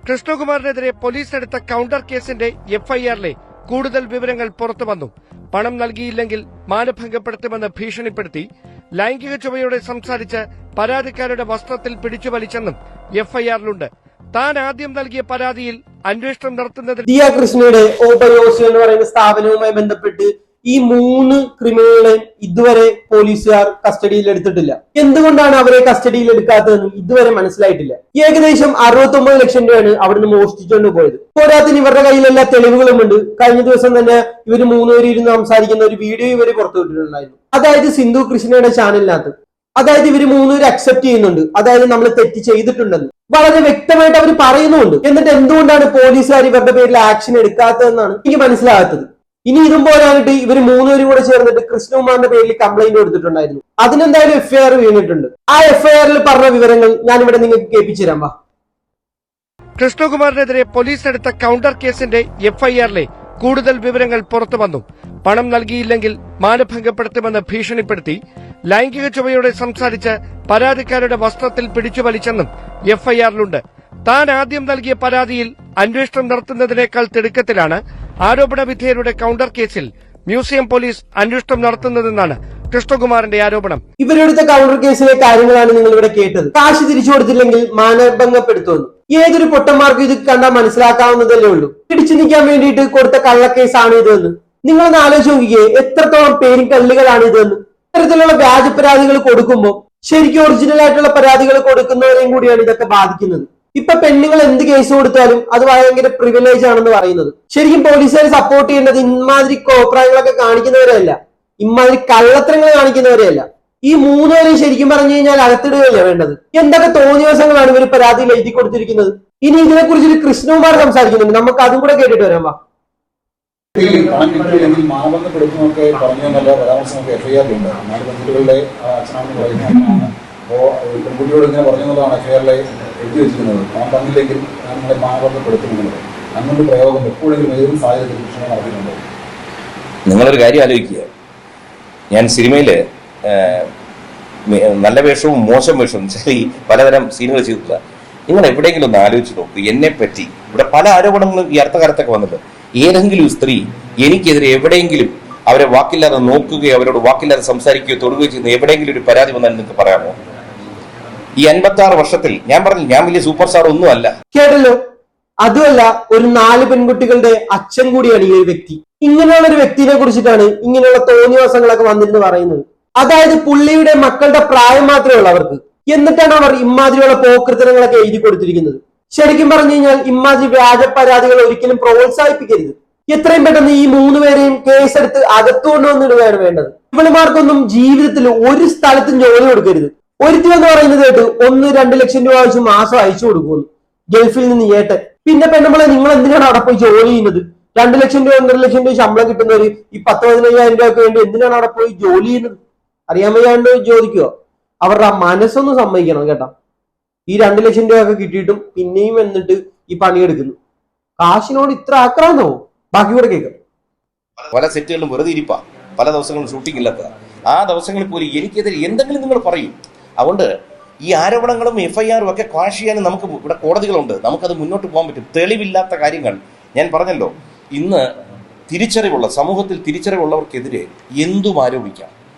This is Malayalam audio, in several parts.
കൃഷ്ണകുമാറിനെതിരെ പോലീസ് എടുത്ത കൌണ്ടർ കേസിന്റെ എഫ്ഐആറിലെ കൂടുതൽ വിവരങ്ങൾ പുറത്തുവന്നു. പണം നൽകിയില്ലെങ്കിൽ മാനഭംഗപ്പെടുത്തുമെന്ന് ഭീഷണിപ്പെടുത്തി ലൈംഗിക ചുവയോടെ സംസാരിച്ച് പരാതിക്കാരുടെ വസ്ത്രത്തിൽ പിടിച്ചുവലിച്ചെന്നും എഫ്ഐആറിലുണ്ട്. താൻ ആദ്യം നൽകിയ പരാതിയിൽ അന്വേഷണം നടത്തുന്നതിൽ ദിയ കൃഷ്ണയുടെ ഓബയോസ് എന്ന് പറയുന്ന സ്ഥാപനവുമായി ബന്ധപ്പെട്ട് ഈ 3 ക്രിമിനലുകളെ ഇതുവരെ പോലീസുകാർ കസ്റ്റഡിയിൽ എടുത്തിട്ടില്ല. എന്തുകൊണ്ടാണ് അവരെ കസ്റ്റഡിയിൽ എടുക്കാത്തതെന്ന് ഇതുവരെ മനസ്സിലായിട്ടില്ല. ഏകദേശം 69 ലക്ഷം രൂപയാണ് അവിടുന്ന് മോഷ്ടിച്ചുകൊണ്ട് പോയത്. പോരാത്തിന് ഇവരുടെ കയ്യിൽ എല്ലാ തെളിവുകളും ഉണ്ട്. കഴിഞ്ഞ ദിവസം തന്നെ ഇവര് 3 പേര് ഇരുന്ന് സംസാരിക്കുന്ന ഒരു വീഡിയോ ഇവര് പുറത്തുവിട്ടിട്ടുണ്ടായിരുന്നു. അതായത് സിന്ധു കൃഷ്ണയുടെ ചാനലിനകത്ത്. അതായത് ഇവര് 3 പേര് അക്സെപ്റ്റ് ചെയ്യുന്നുണ്ട്, അതായത് നമ്മൾ തെറ്റ് ചെയ്തിട്ടുണ്ടെന്ന് വളരെ വ്യക്തമായിട്ട് അവർ പറയുന്നുണ്ട്. എന്നിട്ട് എന്തുകൊണ്ടാണ് പോലീസുകാർ ഇവരുടെ പേരിൽ ആക്ഷൻ എടുക്കാത്തതെന്നാണ് എനിക്ക് മനസ്സിലാകാത്തത്. ഇനി ഇതും പോരാനിട്ട് ഇവർ 3 പേരും കൂടെ ചേർന്നിട്ട് കൃഷ്ണകുമാറിന്റെ പേരിൽ കംപ്ലൈന്റ് കൊടുത്തിട്ടുണ്ടായിരുന്നു. അതിനെന്തായാലും എഫ്ഐആർ വീണിട്ടുണ്ട്. ആ എഫ്ഐആറിൽ പറഞ്ഞ വിവരങ്ങൾ ഞാൻ ഇവിടെ നിങ്ങൾക്ക് കേൾപ്പിച്ചു തരാം. കൃഷ്ണകുമാറിനെതിരെ പോലീസ് എടുത്ത കൌണ്ടർ കേസിന്റെ എഫ്ഐആറിലെ കൂടുതൽ വിവരങ്ങൾ പുറത്തുവന്നു. പണം നൽകിയില്ലെങ്കിൽ മാനഭംഗപ്പെടുത്തുമെന്ന് ഭീഷണിപ്പെടുത്തി ലൈംഗിക ചുവയോടെ സംസാരിച്ച് പരാതിക്കാരുടെ വസ്ത്രത്തിൽ പിടിച്ചുവലിച്ചെന്നും എഫ്ഐആറിലുണ്ട്. താൻ ആദ്യം നൽകിയ പരാതിയിൽ അന്വേഷണം നടത്തുന്നതിനേക്കാൾ തിടുക്കത്തിലാണ് ആരോപണ വിധേയരുടെ കൌണ്ടർ കേസിൽ മ്യൂസിയം പോലീസ് അന്വേഷണം നടത്തുന്നതെന്നാണ് കൃഷ്ണകുമാറിന്റെ ആരോപണം. ഇവരെടുത്ത കൌണ്ടർ കേസിലെ കാര്യങ്ങളാണ് നിങ്ങൾ ഇവിടെ കേട്ടത്. കാശ് തിരിച്ചു കൊടുത്തില്ലെങ്കിൽ മാനഭംഗപ്പെടുത്തുമെന്ന്. ഏതൊരു പൊട്ടന്മാർക്കും ഇത് കണ്ടാൽ മനസ്സിലാക്കാവുന്നതല്ലേ ഉള്ളൂ. പിടിച്ചു നിൽക്കാൻ വേണ്ടിയിട്ട് കൊടുത്ത കള്ളക്കേസാണ് ഇതെന്ന് നിങ്ങളൊന്ന് ആലോചിച്ച് നോക്കിയേ. എത്രത്തോളം പേരും കള്ളികളാണ് ഇതെന്ന്. ഇത്തരത്തിലുള്ള വ്യാജ പരാതികൾ കൊടുക്കുമ്പോൾ ശരിക്കും ഒറിജിനൽ ആയിട്ടുള്ള പരാതികൾ കൊടുക്കുന്നവരെയും കൂടിയാണ് ഇതൊക്കെ ബാധിക്കുന്നത്. ഇപ്പൊ പെണ്ണുങ്ങൾ എന്ത് കേസ് കൊടുത്താലും അത് ഭയങ്കര പ്രിവിലേജ് ആണെന്ന് പറയുന്നത്. ശരിക്കും പോലീസുകാർ സപ്പോർട്ട് ചെയ്യേണ്ടത് ഇമാതിരി കോപ്രായങ്ങളൊക്കെ കാണിക്കുന്നവരെയല്ല, ഇമാതിരി കള്ളത്തരങ്ങൾ കാണിക്കുന്നവരെയല്ല. ഈ 3 പേരെ ശരിക്കും പറഞ്ഞു കഴിഞ്ഞാൽ അകത്തിടുകയല്ലേ വേണ്ടത്. എന്തൊക്കെ തോന്നിയവസങ്ങളാണ് ഇവർ പരാതിയിൽ എഴുതി കൊടുത്തിരിക്കുന്നത്. ഇനി ഇതിനെക്കുറിച്ച് കൃഷ്ണകുമാർ സംസാരിക്കുന്നുണ്ട്, നമുക്ക് അതും കൂടെ കേട്ടിട്ട് വരാം. മാനഭംഗപ്പെടുത്തുന്നൊക്കെ പറഞ്ഞെന്നുള്ള പരാമർശമൊക്കെ എഫ്ഐആറിലുണ്ട്. 4 പെൺകുട്ടികളുടെ അച്ഛനാണെന്ന് പറയുന്നതാണ്. അപ്പോൾ പെൺകുട്ടിയോട് ഇങ്ങനെ പറഞ്ഞെന്നുള്ളതാണ് എഫ്ഐആറിലെ എഴുതി വെച്ചിരുന്നത്. പണം തന്നില്ലെങ്കിൽ നമ്മളെ മാനഭംഗപ്പെടുത്തുന്നുള്ളത്. അങ്ങനെ പ്രയോഗം എപ്പോഴെങ്കിലും ഏതെങ്കിലും സാഹചര്യത്തിൽ കൃഷ്ണ നടത്തിയിട്ടുണ്ടോ? നിങ്ങളൊരു കാര്യം ആലോചിക്കുക. ഞാൻ സിനിമയിൽ നല്ല വേഷവും മോശം വേഷവും പലതരം സീനുകൾ ചെയ്തിട്ടില്ല. നിങ്ങൾ എവിടെയെങ്കിലും ഒന്ന് ആലോചിച്ച് നോക്കൂ. എന്നെ പറ്റി ഇവിടെ പല ആരോപണങ്ങളും ഈ അടുത്ത കാലത്തൊക്കെ വന്നിട്ട് ഏതെങ്കിലും സ്ത്രീ എനിക്കെതിരെ എവിടെയെങ്കിലും അവരെ വാക്കില്ലാതെ നോക്കുകയോ അവരോട് വാക്കില്ലാതെ സംസാരിക്കുകയോ തൊടുകയോ ചെയ്യുന്ന എവിടെയെങ്കിലും ഒരു പരാതി വന്നാൽ നിങ്ങൾക്ക് പറയാമോ? ഈ 56 വർഷത്തിൽ ഞാൻ പറഞ്ഞു, ഞാൻ വലിയ സൂപ്പർ സ്റ്റാർ ഒന്നും അല്ല. കേട്ടല്ലോ. അതുമല്ല, ഒരു 4 പെൺകുട്ടികളുടെ അച്ഛൻ കൂടിയാണ് ഈ ഒരു വ്യക്തി. ഇങ്ങനെയുള്ള ഒരു വ്യക്തിനെ കുറിച്ചിട്ടാണ് ഇങ്ങനെയുള്ള തോന്നിവാസങ്ങളൊക്കെ വന്നിട്ട് പറയുന്നത്. അതായത് പുള്ളിയുടെ മക്കളുടെ പ്രായം മാത്രമേ ഉള്ളൂ അവർക്ക്. എന്നിട്ടാണ് അവർ ഇമാതിരിയുള്ള പോക്കൃത്തരങ്ങളൊക്കെ എഴുതി കൊടുത്തിരിക്കുന്നത്. ശരിക്കും പറഞ്ഞു കഴിഞ്ഞാൽ ഇമാതിരി വ്യാജ പരാതികൾ ഒരിക്കലും പ്രോത്സാഹിപ്പിക്കരുത്. എത്രയും പെട്ടെന്ന് ഈ 3 പേരെയും കേസെടുത്ത് അകത്തുകൊണ്ടുവന്നിടുകയാണ് വേണ്ടത്. ഇവളുമാർക്കൊന്നും ജീവിതത്തിൽ ഒരു സ്ഥലത്തും ജോലി കൊടുക്കരുത്. ഒരുത്തി എന്ന് പറയുന്നത് കേട്ട് 1-2 ലക്ഷം രൂപ വെച്ച് മാസം അയച്ചു കൊടുക്കുന്നു ഗൾഫിൽ നിന്ന് ഏട്ടൻ. പിന്നെ പെണ്ണുമ്പളെ നിങ്ങൾ എന്തിനാണ് അവിടെ പോയി ജോലി ചെയ്യുന്നത്? 2 ലക്ഷം രൂപ 1.5 ലക്ഷം രൂപ ശമ്പളം കിട്ടുന്നവർ ഈ 10-15,000 രൂപയ്ക്ക് വേണ്ടി എന്തിനാണ് അവിടെ പോയി ജോലി ചെയ്യുന്നത്? അറിയാൻ വയ്യാണ്ട് ചോദിക്കുവോ? അവരുടെ ആ മനസ്സൊന്നും സമ്മതിക്കണം കേട്ടോ. ഈ 2 ലക്ഷം രൂപ ഒക്കെ കിട്ടിയിട്ടും പിന്നെയും എന്നിട്ട് ഈ പണിയെടുക്കുന്നു. കാശിനോട് ഇത്ര ആക്രാന്തമോ? ബാക്കി കൂടെ കേൾക്കാം. പല സെറ്റുകളിലും വെറുതെ ഇരിപ്പാ, പല ദിവസങ്ങളും ഷൂട്ടിംഗ് ഇല്ലാത്ത ആ ദിവസങ്ങളിൽ പോലും എനിക്കെതിരെ എന്തെങ്കിലും നിങ്ങൾ പറയും. അതുകൊണ്ട് ഈ ആരോപണങ്ങളും എഫ്ഐആറും ഒക്കെ ക്വാഷ് ചെയ്യാനും നമുക്ക് ഇവിടെ കോടതികളുണ്ട്. നമുക്കത് മുന്നോട്ട് പോകാൻ പറ്റും. തെളിവില്ലാത്ത കാര്യങ്ങൾ ഞാൻ പറഞ്ഞല്ലോ. ഇന്ന് തിരിച്ചറിവുള്ള സമൂഹത്തിൽ തിരിച്ചറിവുള്ളവർക്കെതിരെ എന്തും ആരോപിക്കാം.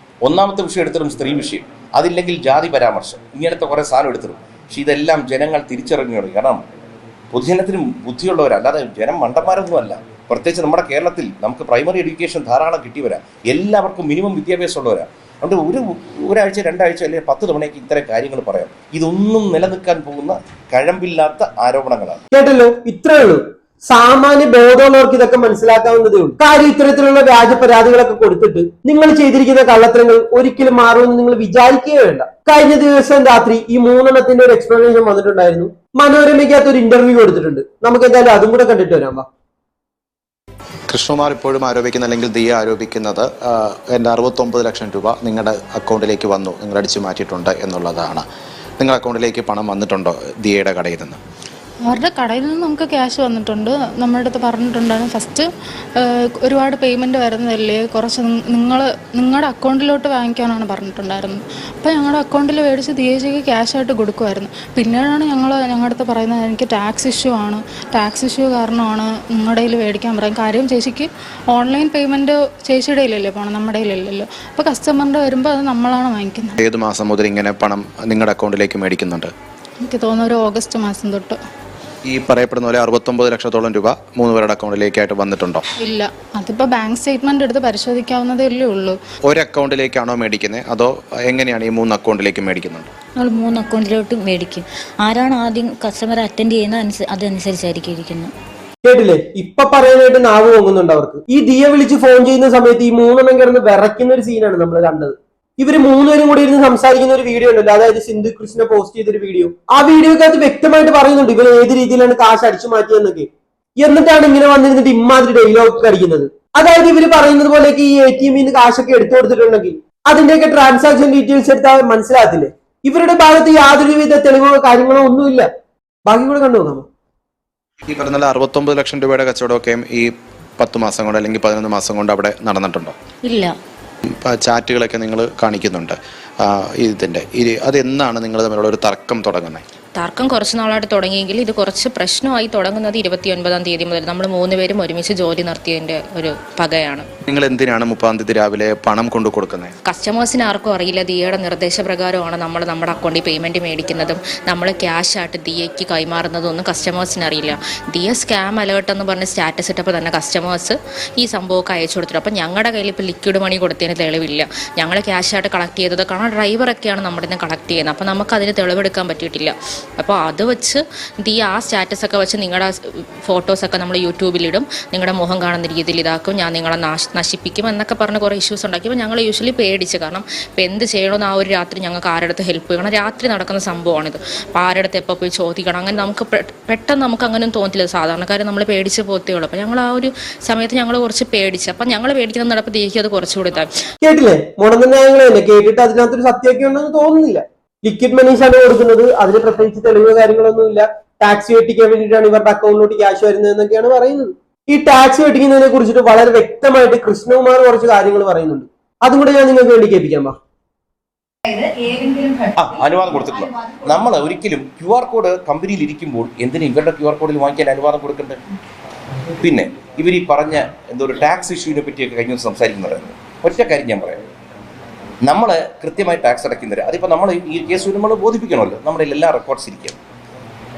ഒന്നാമത്തെ വിഷയം എടുത്തിരും സ്ത്രീ വിഷയം, അതില്ലെങ്കിൽ ജാതി പരാമർശം, ഇങ്ങനത്തെ കുറെ സാധനം എടുത്തിരും. പക്ഷെ ഇതെല്ലാം ജനങ്ങൾ തിരിച്ചറിഞ്ഞു. കാരണം പൊതുജനത്തിനും ബുദ്ധിയുള്ളവരല്ല, അല്ലാതെ ജനം മണ്ടന്മാരൊന്നും അല്ല. പ്രത്യേകിച്ച് നമ്മുടെ കേരളത്തിൽ നമുക്ക് പ്രൈമറി എഡ്യൂക്കേഷൻ ധാരാളം കിട്ടിയവരാ, എല്ലാവർക്കും മിനിമം വിദ്യാഭ്യാസം ഉള്ളവരാ. അതുകൊണ്ട് ഒരാഴ്ച 2 ആഴ്ച അല്ലെങ്കിൽ 10 തവണയ്ക്ക് ഇത്തരം കാര്യങ്ങൾ പറയാം. ഇതൊന്നും നിലനിൽക്കാൻ പോകുന്ന കഴമ്പില്ലാത്ത ആരോപണങ്ങളാണ്. കേട്ടല്ലോ, ഇത്രേ ഉള്ളൂ. സാമാന്യ ബോധമുള്ളവർക്ക് ഇതൊക്കെ മനസ്സിലാക്കാവുന്നതേ ഉള്ളൂ. കാര്യം ഇത്തരത്തിലുള്ള വ്യാജ പരാതികളൊക്കെ കൊടുത്തിട്ട് നിങ്ങൾ ചെയ്തിരിക്കുന്ന കള്ളത്തരങ്ങൾ ഒരിക്കലും മാറുമെന്ന് നിങ്ങൾ വിചാരിക്കുകയേ വേണ്ട. കഴിഞ്ഞ ദിവസം രാത്രി ഈ 3 എണ്ണത്തിന്റെ ഒരു എക്സ്പ്ലനേഷൻ വന്നിട്ടുണ്ടായിരുന്നു. മനോരമയ്ക്കകത്ത് ഒരു ഇന്റർവ്യൂ കൊടുത്തിട്ടുണ്ട്. നമുക്ക് എന്തായാലും അതും കൂടെ കണ്ടിട്ട് വരാം. കൃഷ്ണകുമാർ ഇപ്പോഴും ആരോപിക്കുന്ന, അല്ലെങ്കിൽ ദിയ ആരോപിക്കുന്നത്, എൻ്റെ 69 ലക്ഷം രൂപ നിങ്ങളുടെ അക്കൗണ്ടിലേക്ക് വന്നു, നിങ്ങൾ അടിച്ചു മാറ്റിയിട്ടുണ്ട് എന്നുള്ളതാണ്. നിങ്ങളുടെ അക്കൗണ്ടിലേക്ക് പണം വന്നിട്ടുണ്ടോ ദിയയുടെ കടയിൽ നിന്ന്? അവരുടെ കടയിൽ നിന്ന് നമുക്ക് ക്യാഷ് വന്നിട്ടുണ്ട്. നമ്മുടെ അടുത്ത് പറഞ്ഞിട്ടുണ്ടായിരുന്നു ഫസ്റ്റ് ഒരുപാട് പേയ്മെൻറ്റ് വരുന്നതല്ലേ, കുറച്ച് നിങ്ങളുടെ അക്കൗണ്ടിലോട്ട് വാങ്ങിക്കാനാണ് പറഞ്ഞിട്ടുണ്ടായിരുന്നത്. അപ്പോൾ ഞങ്ങളുടെ അക്കൗണ്ടിൽ മേടിച്ച് ദിയേജിക്ക് ക്യാഷായിട്ട് കൊടുക്കുമായിരുന്നു. പിന്നീടാണ് ഞങ്ങളുടെ അടുത്ത് പറയുന്നത് എനിക്ക് ടാക്സ് ഇഷ്യൂ കാരണമാണ് നിങ്ങളുടെ കയ്യിൽ മേടിക്കാൻ പറയും. കാര്യം ചേച്ചിക്ക് ഓൺലൈൻ പേയ്മെൻറ്റ് ചേച്ചിയുടെ കയ്യിലല്ലേ പോകണം, നമ്മുടെ കയ്യിലല്ലല്ലോ. അപ്പോൾ കസ്റ്റമറിൻ്റെ വരുമ്പോൾ അത് നമ്മളാണ് വാങ്ങിക്കുന്നത്. ഏത് മാസം മുതൽ ഇങ്ങനെ പണം നിങ്ങളുടെ അക്കൗണ്ടിലേക്ക് മേടിക്കുന്നുണ്ട്? എനിക്ക് തോന്നുന്നു ഒരു ഓഗസ്റ്റ് മാസം തൊട്ട്. ഈ പറയപ്പെടുന്ന പോലെ 69 ലക്ഷത്തോളം രൂപ 3 പേരുടെ അക്കൗണ്ടിലേക്കായിട്ട് വന്നിട്ടുണ്ടോ? ഇല്ല, അതിപ്പോൾ ബാങ്ക് സ്റ്റേറ്റ്മെന്റ് എടുത്ത് പരിശോധിക്കാവുന്നതേ ഉള്ളൂ. ഒരു അക്കൗണ്ടിലേക്കാണോ മേടിക്കുന്നത് അതോ എങ്ങനെയാണ് ഈ 3 അക്കൗണ്ടിലേക്ക് മേടിക്കുന്നുണ്ട്? നമ്മൾ 3 അക്കൗണ്ടിലോട്ട് മേടിക്കും. ആരാണ് ആദ്യം കസ്റ്റമർ അറ്റൻഡ് ചെയ്യുന്നത് അതനുസരിച്ചായിരിക്കും ഇരിക്കുന്നത്. കേട്ടില്ലേ? ഇപ്പൊ പറയാനായിട്ട് നാവ് പോകുന്നുണ്ട് അവർക്ക്. ഈ ദിയെ വിളിച്ച് ഫോൺ ചെയ്യുന്ന സമയത്ത് ഈ 3 കിടന്ന് വിറയ്ക്കുന്ന ഒരു സീനാണ് നമ്മൾ കണ്ടത്. ഇവര് 3 പേരും കൂടി ഇരുന്ന് സംസാരിക്കുന്ന ഒരു വീഡിയോ ഉണ്ടല്ലോ, അതായത് സിന്ധു കൃഷ്ണ പോസ്റ്റ് ചെയ്തൊരു വീഡിയോ. ആ വീഡിയോക്കകത്ത് വ്യക്തമായിട്ട് പറയുന്നുണ്ട് ഇവർ ഏത് രീതിയിലാണ് കാശ് അടിച്ചു മാറ്റിയെന്നൊക്കെ. എന്നിട്ടാണ് ഇങ്ങനെ വന്നിരുന്നിട്ട് ഇമാതിരി ഡയലോഗ് അടിക്കുന്നത്. അതായത് ഇവര് പറയുന്നത് പോലെയൊക്കെ ഈ ATM നിന്ന് കാശൊക്കെ എടുത്തു കൊടുത്തിട്ടുണ്ടെങ്കിൽ അതിന്റെയൊക്കെ ട്രാൻസാക്ഷൻ ഡീറ്റെയിൽസ് എടുത്താൽ മനസ്സിലാകത്തില്ലേ? ഇവരുടെ ഭാഗത്ത് യാതൊരുവിധ തെളിവോ കാര്യങ്ങളോ ഒന്നുമില്ല. ബാക്കി കൂടെ കണ്ടു നോക്കാമോ? ഈ പറഞ്ഞ 69 ലക്ഷം രൂപയുടെ കച്ചവടമൊക്കെ ഈ 10 മാസം കൊണ്ട് അല്ലെങ്കിൽ 11 മാസം കൊണ്ട് അവിടെ നടന്നിട്ടുണ്ടോ? ഇല്ല. ചാറ്റുകളൊക്കെ നിങ്ങൾ കാണിക്കുന്നുണ്ട്. അതെന്നാണ് നിങ്ങൾ തമ്മിലുള്ള ഒരു തർക്കം തുടങ്ങുന്നത്? തർക്കം കുറച്ച് നാളായിട്ട് തുടങ്ങിയെങ്കിൽ ഇത് കുറച്ച് പ്രശ്നമായി തുടങ്ങുന്നത് 29-ാം തീയതി മുതൽ. നമ്മൾ 3 പേരും ഒരുമിച്ച് ജോലി നടത്തിയതിന്റെ ഒരു പകയാണ്. നിങ്ങൾ എന്തിനാണ് 30-ാം തീയതി രാവിലെ പണം കൊണ്ടു കൊടുക്കുന്നത്? കസ്റ്റമേഴ്സിന് ആർക്കും അറിയില്ല. ദിയയുടെ നിർദ്ദേശപ്രകാരമാണ് നമ്മൾ നമ്മുടെ അക്കൗണ്ടിൽ പേയ്മെന്റ് മേടിക്കുന്നതും നമ്മൾ ക്യാഷ് ആയിട്ട് ദിയയ്ക്ക് കൈമാറുന്നതും ഒന്നും കസ്റ്റമേഴ്സിന് അറിയില്ല. ദിയ സ്കാം അലേർട്ട് എന്ന് പറഞ്ഞ് സ്റ്റാറ്റസ് ഇട്ടപ്പോൾ തന്നെ കസ്റ്റമേഴ്സ് ഈ സംഭവമൊക്കെ അയച്ചു കൊടുത്തിട്ട്. അപ്പം ഞങ്ങളുടെ കയ്യിൽ ഇപ്പോൾ ലിക്വിഡ് മണി കൊടുത്തതിന് തെളിവില്ല. ഞങ്ങൾ ക്യാഷ് ആയിട്ട് കളക്ട് ചെയ്തത് കാരണം ഡ്രൈവറൊക്കെയാണ് നമ്മുടെ നിന്ന് കളക്ട് ചെയ്യുന്നത്. അപ്പം നമുക്ക് അതിന് തെളിവെടുക്കാൻ പറ്റിയിട്ടില്ല. അപ്പോൾ അത് വെച്ച് ആ സ്റ്റാറ്റസൊക്കെ വെച്ച് നിങ്ങളുടെ ഫോട്ടോസൊക്കെ നമ്മൾ യൂട്യൂബിലിടും, നിങ്ങളുടെ മുഖം കാണുന്ന രീതിയിൽ ഇതാക്കും, ഞാൻ നിങ്ങളെ നശിപ്പിക്കും എന്നൊക്കെ പറഞ്ഞ് കുറേ ഇഷ്യൂസ് ഉണ്ടാക്കിയപ്പോൾ ഞങ്ങൾ യൂഷ്വലി പേടിച്ച്. കാരണം ഇപ്പോൾ എന്ത് ചെയ്യണമെന്ന് ആ ഒരു രാത്രി ഞങ്ങൾക്ക് ആരുടെ ഹെൽപ്പ് ചെയ്യണം, രാത്രി നടക്കുന്ന സംഭവമാണിത്. അപ്പോൾ ആരുടെ എപ്പോൾ പോയി ചോദിക്കണം, അങ്ങനെ നമുക്ക് പെട്ടെന്ന് നമുക്ക് അങ്ങനെയൊന്നും തോന്നില്ല. സാധാരണക്കാർ നമ്മൾ പേടിച്ച് പോത്തേ ഉള്ളൂ. അപ്പോൾ ഞങ്ങൾ ആ ഒരു സമയത്ത് ഞങ്ങൾ കുറച്ച് പേടിച്ച്. അപ്പം ഞങ്ങൾ പേടിക്കുന്ന നടപ്പ് ദേഹിക്കും അത് കുറച്ചുകൂടി ഇതായി. കേട്ടില്ലേ? മുടങ്ങുന്നതല്ലേ കേട്ടിട്ട് അതിനകത്തൊരു സത്യമൊക്കെ ഉണ്ടെന്ന് തോന്നുന്നില്ല. ലിക്വിഡ് മനീഷാണ് കൊടുക്കുന്നത്, അതിന് പ്രത്യേകിച്ച് തെളിവ് കാര്യങ്ങളൊന്നുമില്ല. ടാക്സ് വെട്ടിക്കാൻ വേണ്ടിയിട്ടാണ് ഇവരുടെ അക്കൗണ്ടിലോട്ട് ക്യാഷ് വരുന്നത് എന്നൊക്കെയാണ് പറയുന്നത്. ഈ ടാക്സ് വെട്ടിക്കുന്നതിനെ കുറിച്ചിട്ട് വളരെ വ്യക്തമായിട്ട് കൃഷ്ണകുമാർ കുറച്ച് കാര്യങ്ങൾ പറയുന്നുണ്ട്. അതും കൂടെ ഞാൻ നിങ്ങൾക്ക് വേണ്ടി കേൾപ്പിക്കാം. അനുവാദം കൊടുത്തിട്ടില്ല. നമ്മൾ ഒരിക്കലും QR കോഡ് കമ്പനിയിൽ ഇരിക്കുമ്പോൾ എന്തിനും ഇവരുടെ QR കോഡിൽ വാങ്ങിക്കാൻ അനുവാദം കൊടുക്കണ്ടേ? പിന്നെ ഇവർ ഈ പറഞ്ഞ എന്തോ ഒരു ടാക്സ് ഇഷ്യൂവിനെ പറ്റിയൊക്കെ കഴിഞ്ഞ സംസാരിക്കുന്നവരായിരുന്നു. ഒറ്റ കാര്യം ഞാൻ പറയാം, നമ്മൾ കൃത്യമായി ടാക്സ് അടയ്ക്കുന്നവർ, അതിപ്പോൾ നമ്മൾ ഈ കേസ് നമ്മൾ ബോധിപ്പിക്കണമല്ലോ, നമ്മുടെ എല്ലാ റെക്കോർഡ്സ് ഇരിക്കും.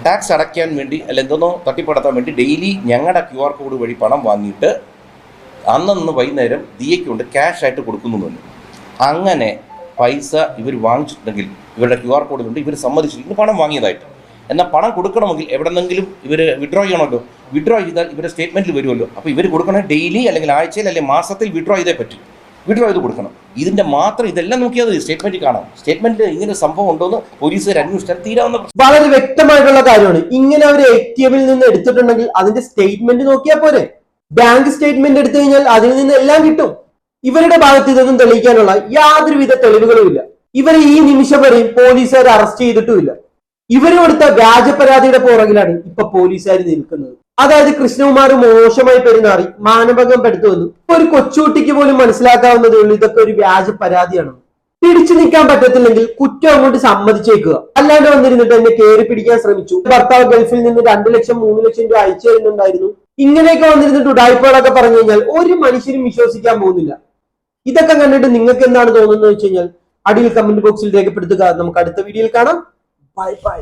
ടാക്സ് അടയ്ക്കാൻ വേണ്ടി അല്ല എന്തെന്നോ തട്ടിപ്പടത്താൻ വേണ്ടി ഡെയിലി ഞങ്ങളുടെ QR കോഡ് വഴി പണം വാങ്ങിയിട്ട് അന്നന്ന് വൈകുന്നേരം ദിയയ്ക്ക് കൊണ്ട് ക്യാഷ് ആയിട്ട് കൊടുക്കുന്നുണ്ട്. അങ്ങനെ പൈസ ഇവർ വാങ്ങിച്ചിട്ടുണ്ടെങ്കിൽ ഇവരുടെ QR കോഡിലുണ്ട്, ഇവർ സമ്മതിച്ചിട്ട് പണം വാങ്ങിയതായിട്ട്. എന്നാൽ പണം കൊടുക്കണമെങ്കിൽ എവിടെന്നെങ്കിലും ഇവർ വിഡ്രോ ചെയ്യണമല്ലോ. വിഡ്രോ ചെയ്താൽ ഇവരുടെ സ്റ്റേറ്റ്മെൻറ്റിൽ വരുമല്ലോ. അപ്പോൾ ഇവർ കൊടുക്കണേ ഡെയിലി അല്ലെങ്കിൽ ആഴ്ചയിൽ അല്ലെങ്കിൽ മാസത്തിൽ വിഡ്രോ ചെയ്തേ പറ്റും. വിഡ്രോ ചെയ്ത് കൊടുക്കണം. ഇതിന്റെ മാത്രം ഇതെല്ലാം നോക്കിയാൽ സ്റ്റേറ്റ്മെന്റ് കാണാം. സ്റ്റേറ്റ്മെന്റിൽ ഇങ്ങനെ സംഭവം ഉണ്ടോന്ന് പോലീസുകാർ അന്വേഷിച്ചാൽ തീരാവുന്ന വളരെ വ്യക്തമായിട്ടുള്ള കാര്യമാണ്. ഇങ്ങനെ അവർ ATM നിന്ന് എടുത്തിട്ടുണ്ടെങ്കിൽ അതിന്റെ സ്റ്റേറ്റ്മെന്റ് നോക്കിയാൽ പോരെ. ബാങ്ക് സ്റ്റേറ്റ്മെന്റ് എടുത്തു കഴിഞ്ഞാൽ അതിൽ നിന്ന് എല്ലാം കിട്ടും. ഇവരുടെ ഭാഗത്ത് ഇതൊന്നും തെളിയിക്കാനുള്ള യാതൊരുവിധ തെളിവുകളും ഇല്ല. ഇവരെ ഈ നിമിഷം വരെയും പോലീസുകാർ അറസ്റ്റ് ചെയ്തിട്ടുമില്ല. ഇവർ കൊടുത്ത വ്യാജ പരാതിയുടെ പുറകിലാണ് ഇപ്പൊ പോലീസുകാർ നിൽക്കുന്നത്. അതായത് കൃഷ്ണകുമാർ മോശമായി പെരുമാറി മാനഭംഗം പെടുത്തുവന്നു. ഒരു കൊച്ചുകുട്ടിക്ക് പോലും മനസ്സിലാക്കാവുന്നതേ ഉള്ളൂ ഇതൊക്കെ ഒരു വ്യാജ പരാതിയാണ്. പിടിച്ചു നിൽക്കാൻ പറ്റത്തില്ലെങ്കിൽ കുറ്റം അങ്ങോട്ട് സമ്മതിച്ചേക്കുക. അല്ലാണ്ട് വന്നിരുന്നിട്ട് എന്നെ കയറി പിടിക്കാൻ ശ്രമിച്ചു, ഭർത്താവ് ഗൾഫിൽ നിന്ന് 2 ലക്ഷം 3 ലക്ഷം രൂപ അയച്ചു തരുന്നുണ്ടായിരുന്നു, ഇങ്ങനെയൊക്കെ വന്നിരുന്നിട്ട് ഉടായ്പകളൊക്കെ പറഞ്ഞു കഴിഞ്ഞാൽ ഒരു മനുഷ്യരും വിശ്വസിക്കാൻ പോകുന്നില്ല. ഇതൊക്കെ കണ്ടിട്ട് നിങ്ങൾക്ക് എന്താണ് തോന്നുന്നത് വെച്ച് കഴിഞ്ഞാൽ അടിയിൽ കമന്റ് ബോക്സിൽ രേഖപ്പെടുത്തുക. നമുക്ക് അടുത്ത വീഡിയോയിൽ കാണാം. Bye bye.